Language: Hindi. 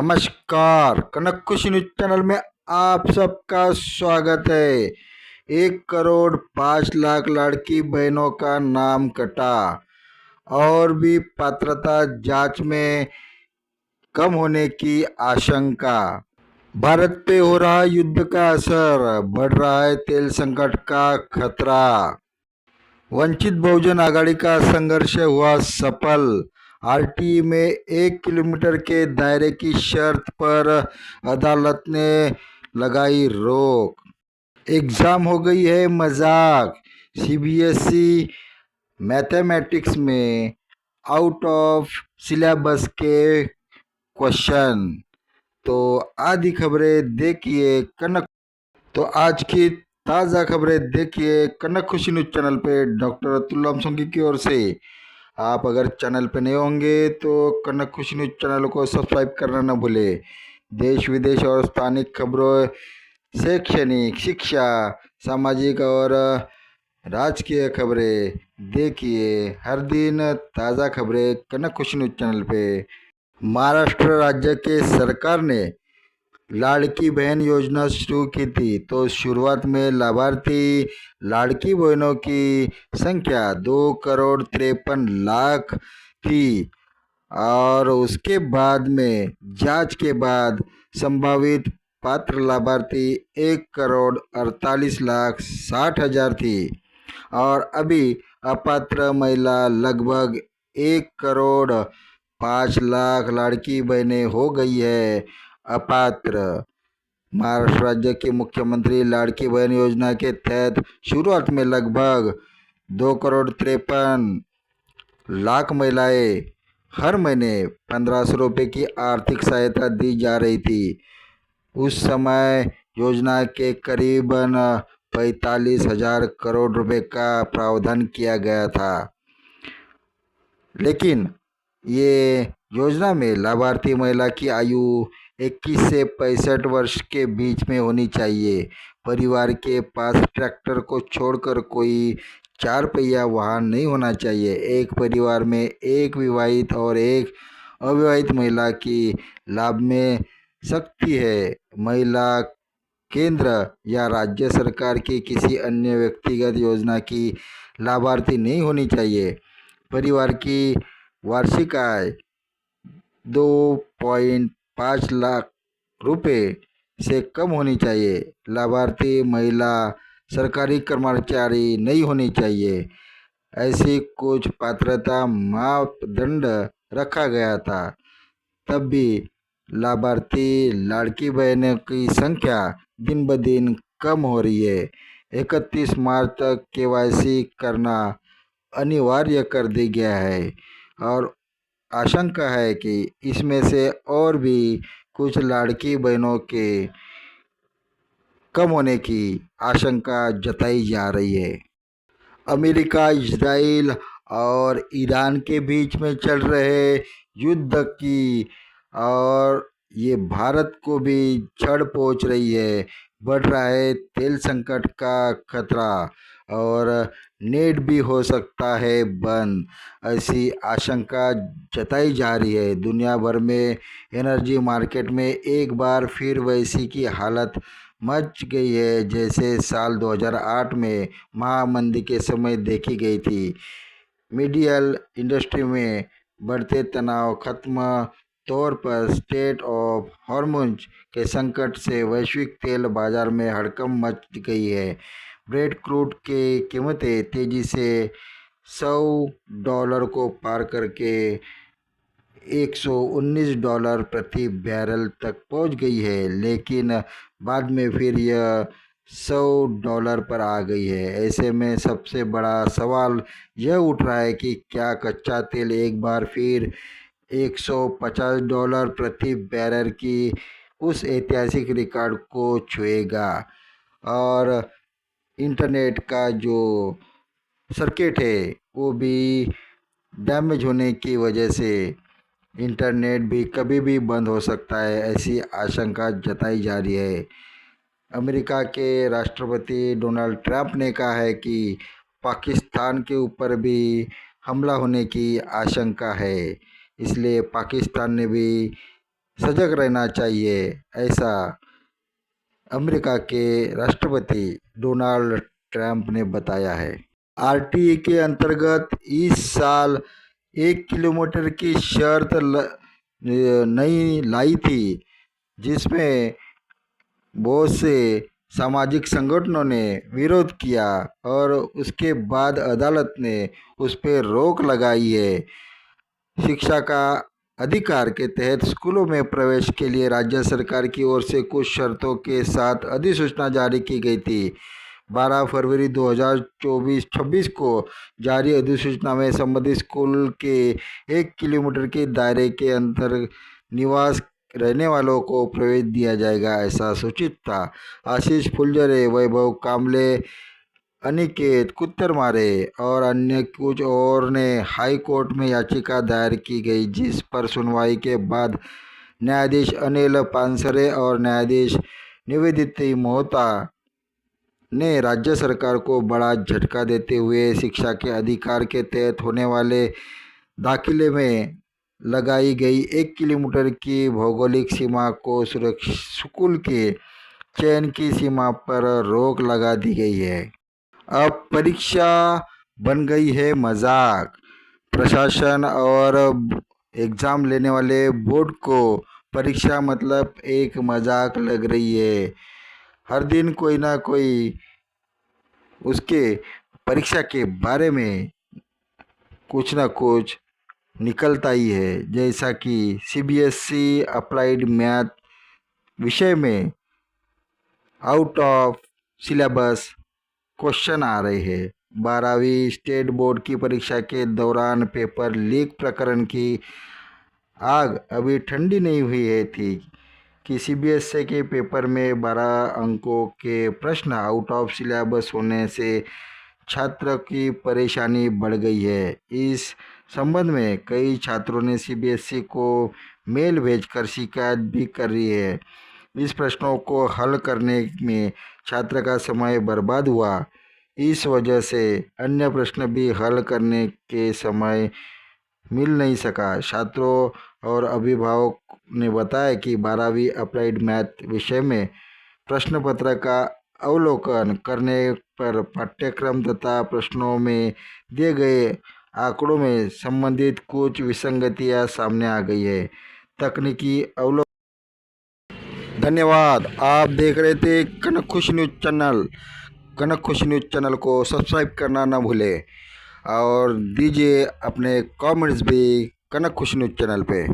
नमस्कार, कनक खुशी न्यूज चैनल में आप सबका स्वागत है। 1 करोड़ 5 लाख लड़की बहनों का नाम कटा और भी पात्रता जांच में कम होने की आशंका। भारत पे हो रहा युद्ध का असर, बढ़ रहा है तेल संकट का खतरा। वंचित बहुजन आघाड़ी का संघर्ष हुआ सफल। आरटीई में 1 किलोमीटर के दायरे की शर्त पर अदालत ने लगाई रोक। एग्जाम हो गई है मजाक। सीबीएसई मैथमेटिक्स में आउट ऑफ सिलेबस के क्वेश्चन। तो आदि खबरें देखिए कनक। तो आज की ताज़ा खबरें देखिए कनक खुशी न्यूज चैनल पे डॉक्टर अतुल सोंगी की ओर से। आप अगर चैनल पे नए होंगे तो कनक खुशी न्यूज चैनल को सब्सक्राइब करना न भूले। देश विदेश और स्थानिक खबरों, शैक्षणिक, शिक्षा, सामाजिक और राजकीय खबरें देखिए हर दिन। ताज़ा खबरें कनक खुशी न्यूज चैनल पे। महाराष्ट्र राज्य के सरकार ने लाड़की बहन योजना शुरू की थी। तो शुरुआत में लाभार्थी लाड़की बहनों की संख्या 2 करोड़ 53 लाख थी और उसके बाद में जांच के बाद संभावित पात्र लाभार्थी 1 करोड़ 48 लाख 60 हजार थी और अभी अपात्र महिला लगभग 1 करोड़ 5 लाख लड़की बहनें हो गई है अपात्र। महाराष्ट्र राज्य के मुख्यमंत्री लाड़की बहन योजना के तहत शुरुआत में लगभग 2 करोड़ 53 लाख महिलाएं हर महीने 1500 रुपये की आर्थिक सहायता दी जा रही थी। उस समय योजना के करीबन 45,000 करोड़ रुपए का प्रावधान किया गया था। लेकिन ये योजना में लाभार्थी महिला की आयु 21 से 65 वर्ष के बीच में होनी चाहिए। परिवार के पास ट्रैक्टर को छोड़कर कोई 4 पहिया वाहन नहीं होना चाहिए। एक परिवार में एक विवाहित और एक अविवाहित महिला की लाभ में सकती है। महिला केंद्र या राज्य सरकार की किसी अन्य व्यक्तिगत योजना की लाभार्थी नहीं होनी चाहिए। परिवार की वार्षिक आय 2.5 लाख रुपए से कम होनी चाहिए। लाभार्थी महिला सरकारी कर्मचारी नहीं होनी चाहिए। ऐसी कुछ पात्रता मापदंड रखा गया था। तब भी लाभार्थी लाड़की बहनों की संख्या दिन ब दिन कम हो रही है। 31 मार्च तक केवाईसी करना अनिवार्य कर दिया गया है और आशंका है कि इसमें से और भी कुछ लाड़की बहनों के कम होने की आशंका जताई जा रही है। अमेरिका, इजराइल और ईरान के बीच में चल रहे युद्ध की और ये भारत को भी छड़ पहुंच रही है। बढ़ रहा है तेल संकट का खतरा और नेट भी हो सकता है बंद, ऐसी आशंका जताई जा रही है। दुनिया भर में एनर्जी मार्केट में एक बार फिर वैसी की हालत मच गई है जैसे साल 2008 में महामंदी के समय देखी गई थी। मीडियल इंडस्ट्री में बढ़ते तनाव, खत्म तौर पर स्टेट ऑफ हॉर्मुज के संकट से वैश्विक तेल बाजार में हड़कंप मच गई है। ब्रेड क्रूड की कीमतें तेजी से $100 को पार करके $119 प्रति बैरल तक पहुंच गई है, लेकिन बाद में फिर यह $100 पर आ गई है। ऐसे में सबसे बड़ा सवाल यह उठ रहा है कि क्या कच्चा तेल एक बार फिर $150 प्रति बैरल की उस ऐतिहासिक रिकॉर्ड को छुएगा। और इंटरनेट का जो सर्किट है वो भी डैमेज होने की वजह से इंटरनेट भी कभी भी बंद हो सकता है, ऐसी आशंका जताई जा रही है। अमेरिका के राष्ट्रपति डोनाल्ड ट्रंप ने कहा है कि पाकिस्तान के ऊपर भी हमला होने की आशंका है, इसलिए पाकिस्तान ने भी सजग रहना चाहिए, ऐसा अमेरिका के राष्ट्रपति डोनाल्ड ट्रंप ने बताया है। आरटीई के अंतर्गत इस साल 1 किलोमीटर की शर्त नई लाई थी, जिसमें बहुत से सामाजिक संगठनों ने विरोध किया और उसके बाद अदालत ने उस पर रोक लगाई है। शिक्षा का अधिकार के तहत स्कूलों में प्रवेश के लिए राज्य सरकार की ओर से कुछ शर्तों के साथ अधिसूचना जारी की गई थी। 12 फरवरी 2024-26 को जारी अधिसूचना में संबंधित स्कूल के 1 किलोमीटर के दायरे के अंदर निवास रहने वालों को प्रवेश दिया जाएगा, ऐसा सूचित था। आशीष फुलझरे, वैभव कामले, अनिकेत कुत्तरमारे और अन्य कुछ और ने हाई कोर्ट में याचिका दायर की गई, जिस पर सुनवाई के बाद न्यायाधीश अनिल पानसरे और न्यायाधीश निवेदिता मोहता ने राज्य सरकार को बड़ा झटका देते हुए शिक्षा के अधिकार के तहत होने वाले दाखिले में लगाई गई 1 किलोमीटर की भौगोलिक सीमा को स्कूल के चयन की सीमा पर रोक लगा दी गई है। अब परीक्षा बन गई है मजाक। प्रशासन और एग्ज़ाम लेने वाले बोर्ड को परीक्षा मतलब एक मजाक लग रही है। हर दिन कोई ना कोई उसके परीक्षा के बारे में कुछ ना कुछ निकलता ही है, जैसा कि सीबीएसई अप्लाइड मैथ विषय में आउट ऑफ सिलेबस क्वेश्चन आ रहे हैं। 12वीं स्टेट बोर्ड की परीक्षा के दौरान पेपर लीक प्रकरण की आग अभी ठंडी नहीं हुई है थी कि सीबीएसई के पेपर में 12 अंकों के प्रश्न आउट ऑफ सिलेबस होने से छात्र की परेशानी बढ़ गई है। इस संबंध में कई छात्रों ने सीबीएसई को मेल भेजकर शिकायत भी कर रही है। इस प्रश्नों को हल करने में छात्र का समय बर्बाद हुआ। इस वजह से अन्य प्रश्न भी हल करने के समय मिल नहीं सका। छात्रों और अभिभावक ने बताया कि 12वीं अप्लाइड मैथ विषय में प्रश्न पत्र का अवलोकन करने पर पाठ्यक्रम तथा प्रश्नों में दिए गए आंकड़ों में संबंधित कुछ विसंगतियां सामने आ गई है। तकनीकी अवलोकन। धन्यवाद। आप देख रहे थे कनक खुशी न्यूज़ चैनल। कनक खुशी न्यूज़ चैनल को सब्सक्राइब करना ना भूलें और दीजिए अपने कमेंट्स भी कनक खुशी न्यूज़ चैनल पे।